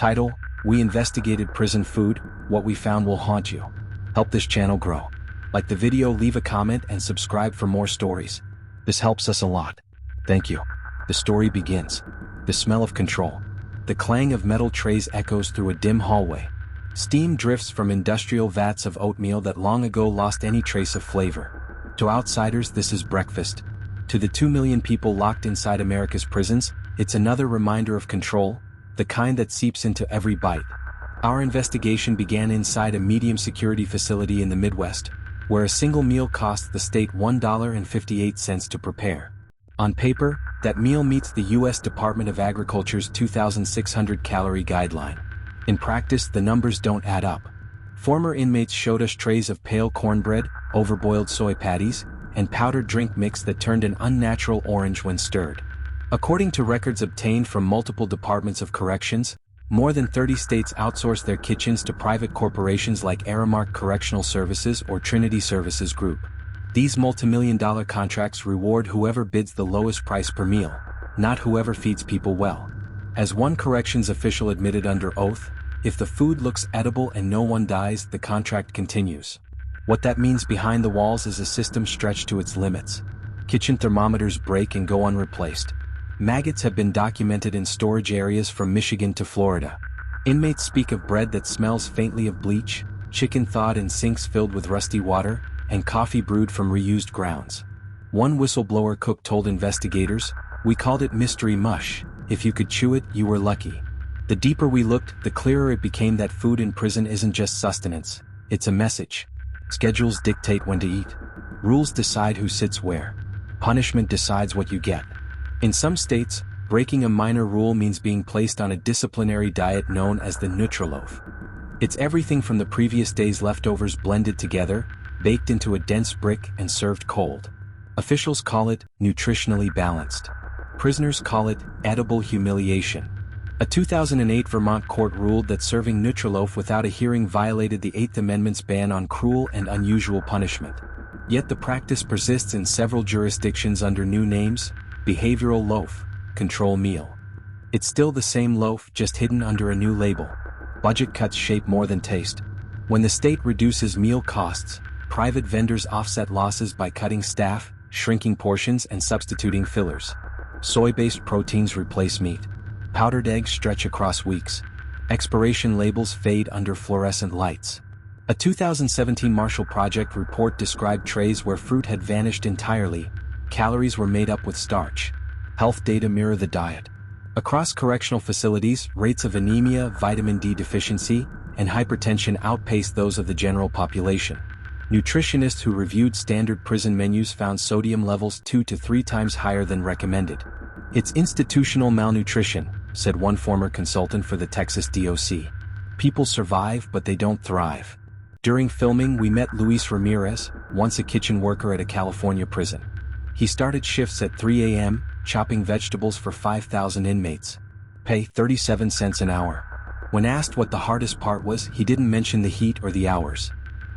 Title: We investigated prison food, what we found will haunt you. Help this channel grow. Like the video, leave a comment and subscribe for more stories. This helps us a lot. Thank you. The story begins. The smell of control. The clang of metal trays echoes through a dim hallway. Steam drifts from industrial vats of oatmeal that long ago lost any trace of flavor. To outsiders, this is breakfast. To the 2 million people locked inside America's prisons, it's another reminder of control, the kind that seeps into every bite. Our investigation began inside a medium-security facility in the Midwest, where a single meal costs the state $1.58 to prepare. On paper, that meal meets the U.S. Department of Agriculture's 2,600-calorie guideline. In practice, the numbers don't add up. Former inmates showed us trays of pale cornbread, overboiled soy patties, and powdered drink mix that turned an unnatural orange when stirred. According to records obtained from multiple departments of corrections, more than 30 states outsource their kitchens to private corporations like Aramark Correctional Services or Trinity Services Group. These multimillion-dollar contracts reward whoever bids the lowest price per meal, not whoever feeds people well. As one corrections official admitted under oath, if the food looks edible and no one dies, the contract continues. What that means behind the walls is a system stretched to its limits. Kitchen thermometers break and go unreplaced. Maggots have been documented in storage areas from Michigan to Florida. Inmates speak of bread that smells faintly of bleach, chicken thawed in sinks filled with rusty water, and coffee brewed from reused grounds. One whistleblower cook told investigators, "We called it mystery mush. If you could chew it, you were lucky." The deeper we looked, the clearer it became that food in prison isn't just sustenance, it's a message. Schedules dictate when to eat. Rules decide who sits where. Punishment decides what you get. In some states, breaking a minor rule means being placed on a disciplinary diet known as the Nutraloaf. It's everything from the previous day's leftovers blended together, baked into a dense brick and served cold. Officials call it nutritionally balanced. Prisoners call it edible humiliation. A 2008 Vermont court ruled that serving Nutraloaf without a hearing violated the 8th Amendment's ban on cruel and unusual punishment. Yet the practice persists in several jurisdictions under new names: behavioral loaf, control meal. It's still the same loaf, just hidden under a new label. Budget cuts shape more than taste. When the state reduces meal costs, private vendors offset losses by cutting staff, shrinking portions, and substituting fillers. Soy-based proteins replace meat. Powdered eggs stretch across weeks. Expiration labels fade under fluorescent lights. A 2017 Marshall Project report described trays where fruit had vanished entirely. Calories were made up with starch. Health data mirror the diet. Across correctional facilities, rates of anemia, vitamin D deficiency, and hypertension outpaced those of the general population. Nutritionists who reviewed standard prison menus found sodium levels 2 to 3 times higher than recommended. "It's institutional malnutrition," said one former consultant for the Texas DOC. "People survive, but they don't thrive." During filming, we met Luis Ramirez, once a kitchen worker at a California prison. He started shifts at 3 a.m., chopping vegetables for 5,000 inmates. Pay 37 cents an hour. When asked what the hardest part was, he didn't mention the heat or the hours.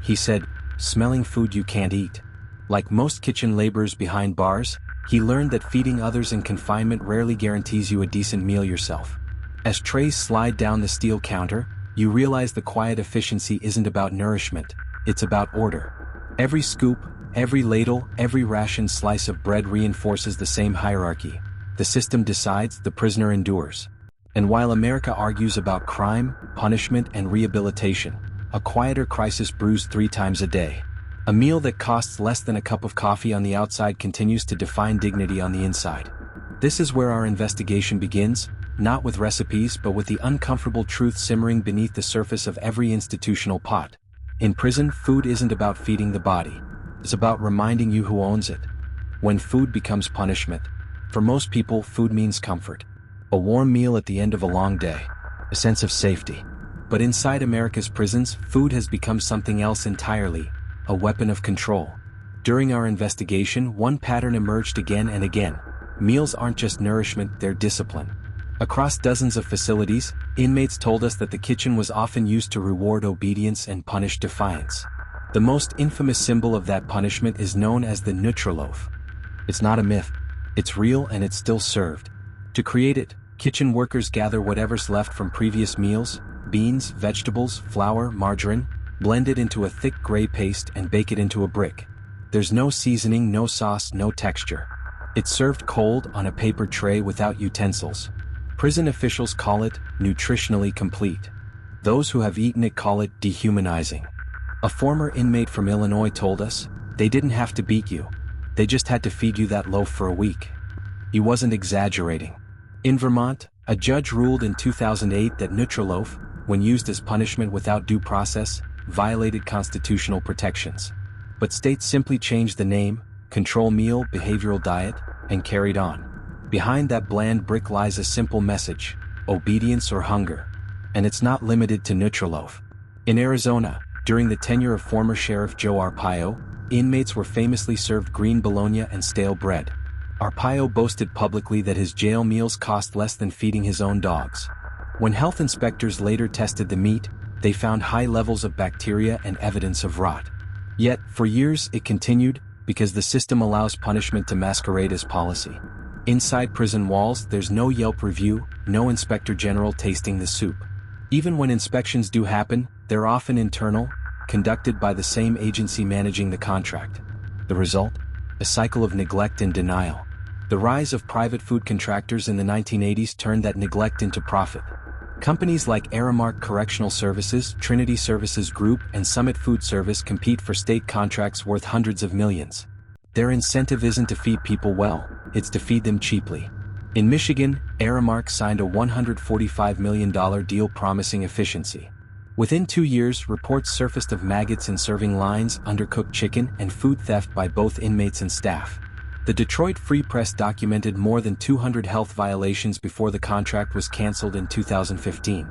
He said, "Smelling food you can't eat." Like most kitchen laborers behind bars, he learned that feeding others in confinement rarely guarantees you a decent meal yourself. As trays slide down the steel counter, you realize the quiet efficiency isn't about nourishment, it's about order. Every scoop, every ladle, every rationed slice of bread reinforces the same hierarchy. The system decides, the prisoner endures. And while America argues about crime, punishment, and rehabilitation, a quieter crisis brews 3 times a day. A meal that costs less than a cup of coffee on the outside continues to define dignity on the inside. This is where our investigation begins, not with recipes but with the uncomfortable truth simmering beneath the surface of every institutional pot. In prison, food isn't about feeding the body. It's about reminding you who owns it. When food becomes punishment, for most people, food means comfort. A warm meal at the end of a long day. A sense of safety. But inside America's prisons, food has become something else entirely, a weapon of control. During our investigation, one pattern emerged again and again. Meals aren't just nourishment, they're discipline. Across dozens of facilities, inmates told us that the kitchen was often used to reward obedience and punish defiance. The most infamous symbol of that punishment is known as the Nutraloaf. It's not a myth. It's real and it's still served. To create it, Kitchen workers gather whatever's left from previous meals, beans, vegetables, flour, margarine, blend it into a thick gray paste and bake it into a brick. There's no seasoning, no sauce, no texture. It's served cold on a paper tray without utensils. Prison officials call it nutritionally complete. Those who have eaten it call it dehumanizing. A former inmate from Illinois told us, "They didn't have to beat you. They just had to feed you that loaf for a week." He wasn't exaggerating. In Vermont, a judge ruled in 2008 that Nutraloaf, when used as punishment without due process, violated constitutional protections. But states simply changed the name, control meal, behavioral diet, and carried on. Behind that bland brick lies a simple message: obedience or hunger. And it's not limited to Nutraloaf. In Arizona, during the tenure of former Sheriff Joe Arpaio, inmates were famously served green bologna and stale bread. Arpaio boasted publicly that his jail meals cost less than feeding his own dogs. When health inspectors later tested the meat, they found high levels of bacteria and evidence of rot. Yet, for years it continued, because the system allows punishment to masquerade as policy. Inside prison walls, there's no Yelp review, no inspector general tasting the soup. Even when inspections do happen, they're often internal, conducted by the same agency managing the contract. The result? A cycle of neglect and denial. The rise of private food contractors in the 1980s turned that neglect into profit. Companies like Aramark Correctional Services, Trinity Services Group, and Summit Food Service compete for state contracts worth hundreds of millions. Their incentive isn't to feed people well, it's to feed them cheaply. In Michigan, Aramark signed a $145 million deal promising efficiency. Within 2 years, reports surfaced of maggots in serving lines, undercooked chicken, and food theft by both inmates and staff. The Detroit Free Press documented more than 200 health violations before the contract was canceled in 2015.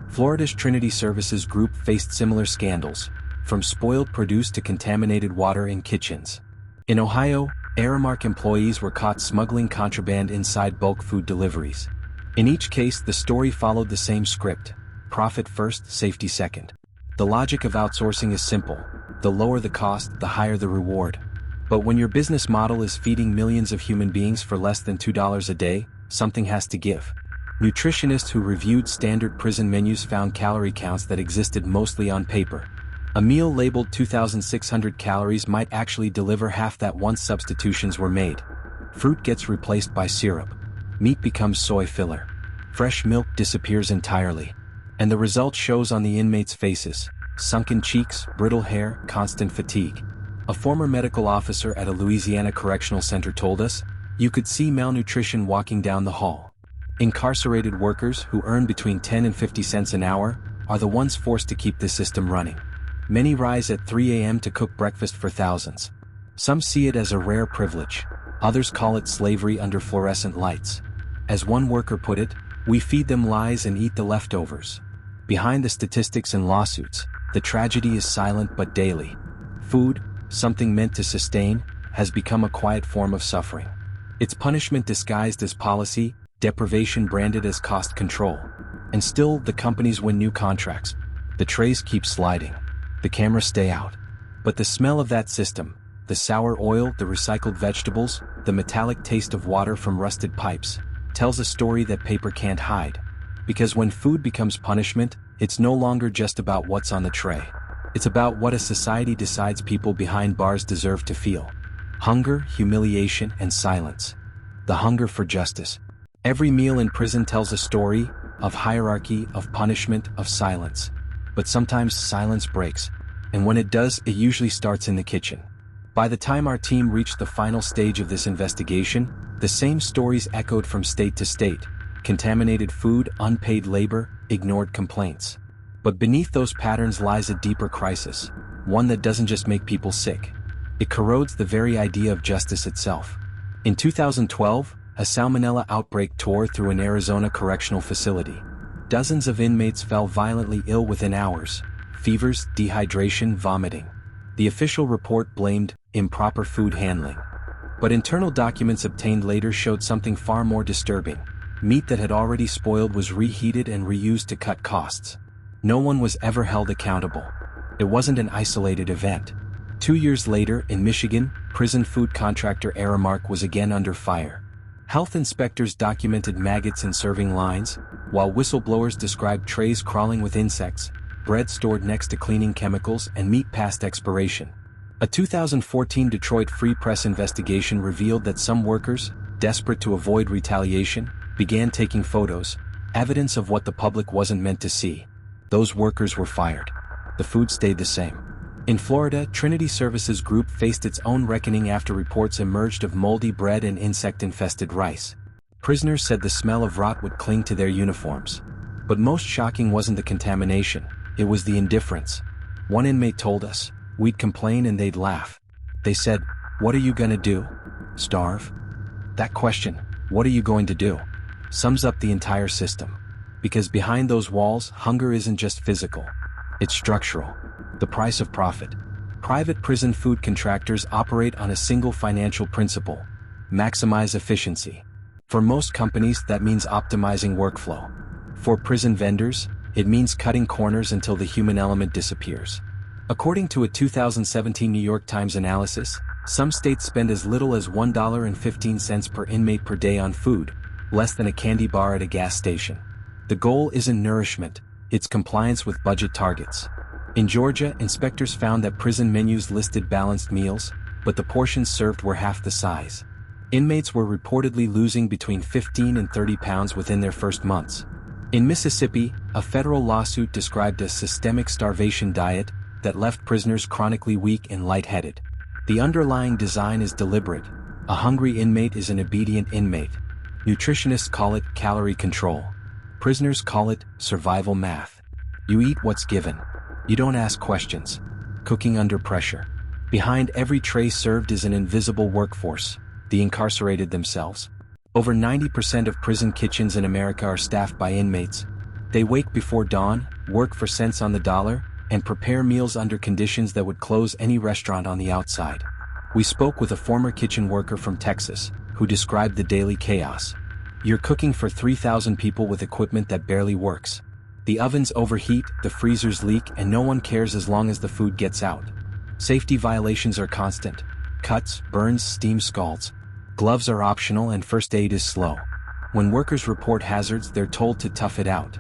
Florida's Trinity Services Group faced similar scandals, from spoiled produce to contaminated water in kitchens. In Ohio, Aramark employees were caught smuggling contraband inside bulk food deliveries. In each case, the story followed the same script: profit first, safety second. The logic of outsourcing is simple: the lower the cost, the higher the reward. But when your business model is feeding millions of human beings for less than $2 a day, something has to give. Nutritionists who reviewed standard prison menus found calorie counts that existed mostly on paper. A meal labeled 2,600 calories might actually deliver half that once substitutions were made. Fruit gets replaced by syrup. Meat becomes soy filler. Fresh milk disappears entirely. And the result shows on the inmates' faces: sunken cheeks, brittle hair, constant fatigue. A former medical officer at a Louisiana correctional center told us, "You could see malnutrition walking down the hall." Incarcerated workers, who earn between 10 and 50 cents an hour, are the ones forced to keep this system running. Many rise at 3 a.m. to cook breakfast for thousands. Some see it as a rare privilege. Others call it slavery under fluorescent lights. As one worker put it, "We feed them lies and eat the leftovers." Behind the statistics and lawsuits, the tragedy is silent but daily. Food, something meant to sustain, has become a quiet form of suffering. It's punishment disguised as policy, deprivation branded as cost control. And still, the companies win new contracts. The trays keep sliding. The cameras stay out. But the smell of that system, the sour oil, the recycled vegetables, the metallic taste of water from rusted pipes, tells a story that paper can't hide. Because when food becomes punishment, it's no longer just about what's on the tray. It's about what a society decides people behind bars deserve to feel: hunger, humiliation, and silence. The hunger for justice. Every meal in prison tells a story of hierarchy, of punishment, of silence. But sometimes silence breaks, and when it does, it usually starts in the kitchen. By the time our team reached the final stage of this investigation, the same stories echoed from state to state: contaminated food, unpaid labor, ignored complaints. But beneath those patterns lies a deeper crisis, one that doesn't just make people sick. It corrodes the very idea of justice itself. In 2012, a salmonella outbreak tore through an Arizona correctional facility. Dozens of inmates fell violently ill within hours: fevers, dehydration, vomiting. The official report blamed improper food handling. But internal documents obtained later showed something far more disturbing. Meat that had already spoiled was reheated and reused to cut costs. No one was ever held accountable. It wasn't an isolated event. 2 years later, in Michigan, prison food contractor Aramark was again under fire. Health inspectors documented maggots in serving lines, while whistleblowers described trays crawling with insects, bread stored next to cleaning chemicals, and meat past expiration. A 2014 Detroit Free Press investigation revealed that some workers, desperate to avoid retaliation, began taking photos, evidence of what the public wasn't meant to see. Those workers were fired. The food stayed the same. In Florida, Trinity Services Group faced its own reckoning after reports emerged of moldy bread and insect-infested rice. Prisoners said the smell of rot would cling to their uniforms. But most shocking wasn't the contamination, it was the indifference. One inmate told us, "We'd complain and they'd laugh. They said, 'What are you gonna do? Starve?' That question, 'What are you going to do?' sums up the entire system. Because behind those walls, hunger isn't just physical. It's structural. The price of profit. Private prison food contractors operate on a single financial principle: maximize efficiency. For most companies, that means optimizing workflow. For prison vendors, it means cutting corners until the human element disappears. According to a 2017 New York Times analysis, some states spend as little as $1.15 per inmate per day on food, less than a candy bar at a gas station. The goal isn't nourishment, it's compliance with budget targets. In Georgia, inspectors found that prison menus listed balanced meals, but the portions served were half the size. Inmates were reportedly losing between 15 and 30 pounds within their first months. In Mississippi, a federal lawsuit described a systemic starvation diet that left prisoners chronically weak and lightheaded. The underlying design is deliberate. A hungry inmate is an obedient inmate. Nutritionists call it calorie control. Prisoners call it survival math. You eat what's given. You don't ask questions. Cooking under pressure. Behind every tray served is an invisible workforce, the incarcerated themselves. Over 90% of prison kitchens in America are staffed by inmates. They wake before dawn, work for cents on the dollar, and prepare meals under conditions that would close any restaurant on the outside. We spoke with a former kitchen worker from Texas, who described the daily chaos. You're cooking for 3,000 people with equipment that barely works. The ovens overheat, the freezers leak, and no one cares as long as the food gets out. Safety violations are constant. Cuts, burns, steam scalds. Gloves are optional and first aid is slow. When workers report hazards, they're told to tough it out.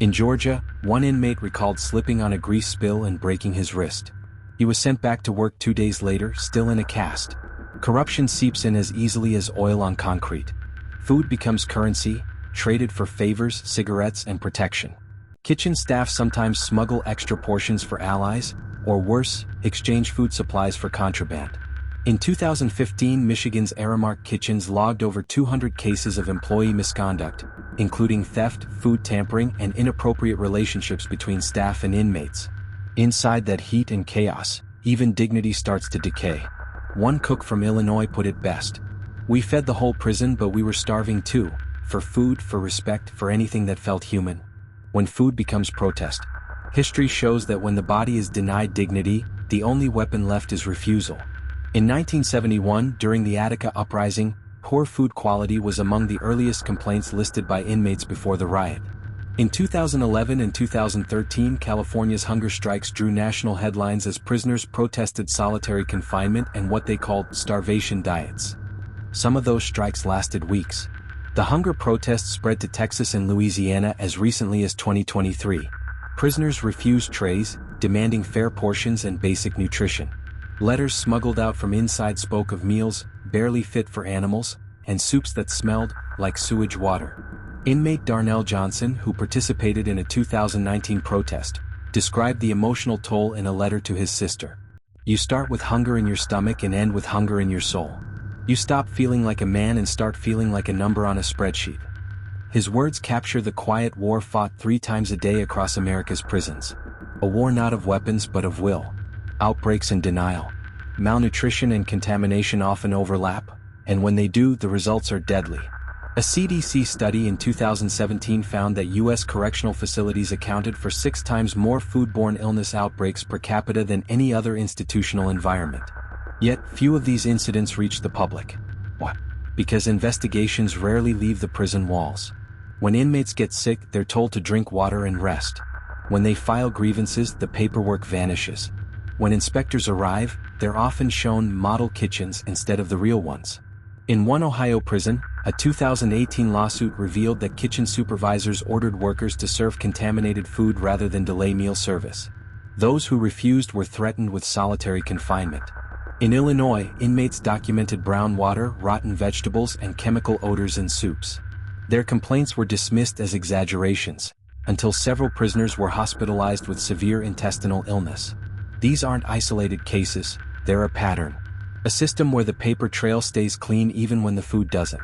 In Georgia, one inmate recalled slipping on a grease spill and breaking his wrist. He was sent back to work 2 days later, still in a cast. Corruption seeps in as easily as oil on concrete. Food becomes currency, traded for favors, cigarettes, and protection. Kitchen staff sometimes smuggle extra portions for allies, or worse, exchange food supplies for contraband. In 2015, Michigan's Aramark kitchens logged over 200 cases of employee misconduct, including theft, food tampering, and inappropriate relationships between staff and inmates. Inside that heat and chaos, even dignity starts to decay. One cook from Illinois put it best: "We fed the whole prison, but we were starving too, for food, for respect, for anything that felt human." When food becomes protest, history shows that when the body is denied dignity, the only weapon left is refusal. In 1971, during the Attica uprising, poor food quality was among the earliest complaints listed by inmates before the riot. In 2011 and 2013, California's hunger strikes drew national headlines as prisoners protested solitary confinement and what they called starvation diets. Some of those strikes lasted weeks. The hunger protests spread to Texas and Louisiana as recently as 2023. Prisoners refused trays, demanding fair portions and basic nutrition. Letters smuggled out from inside spoke of meals barely fit for animals, and soups that smelled like sewage water. Inmate Darnell Johnson, who participated in a 2019 protest, described the emotional toll in a letter to his sister. "You start with hunger in your stomach and end with hunger in your soul. You stop feeling like a man and start feeling like a number on a spreadsheet." His words capture the quiet war fought 3 times a day across America's prisons. A war not of weapons but of will. Outbreaks and denial. Malnutrition and contamination often overlap, and when they do, the results are deadly. A CDC study in 2017 found that U.S. correctional facilities accounted for 6 times more foodborne illness outbreaks per capita than any other institutional environment. Yet, few of these incidents reach the public. Why? Because investigations rarely leave the prison walls. When inmates get sick, they're told to drink water and rest. When they file grievances, the paperwork vanishes. When inspectors arrive, they're often shown model kitchens instead of the real ones. In one Ohio prison, a 2018 lawsuit revealed that kitchen supervisors ordered workers to serve contaminated food rather than delay meal service. Those who refused were threatened with solitary confinement. In Illinois, inmates documented brown water, rotten vegetables, and chemical odors in soups. Their complaints were dismissed as exaggerations, until several prisoners were hospitalized with severe intestinal illness. These aren't isolated cases, they're a pattern. A system where the paper trail stays clean even when the food doesn't.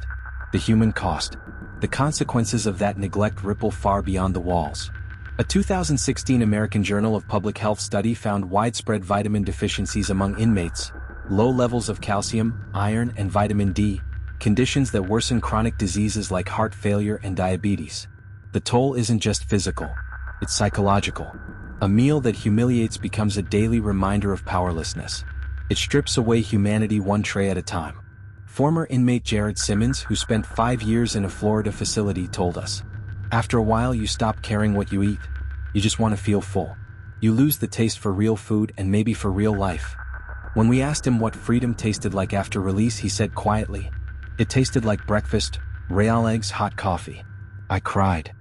The human cost. The consequences of that neglect ripple far beyond the walls. A 2016 American Journal of Public Health study found widespread vitamin deficiencies among inmates, low levels of calcium, iron, and vitamin D, conditions that worsen chronic diseases like heart failure and diabetes. The toll isn't just physical, it's psychological. A meal that humiliates becomes a daily reminder of powerlessness. It strips away humanity one tray at a time. Former inmate Jared Simmons, who spent 5 years in a Florida facility, told us, "After a while you stop caring what you eat. You just want to feel full. You lose the taste for real food and maybe for real life." When we asked him what freedom tasted like after release, he said quietly, "It tasted like breakfast, real eggs, hot coffee." I cried.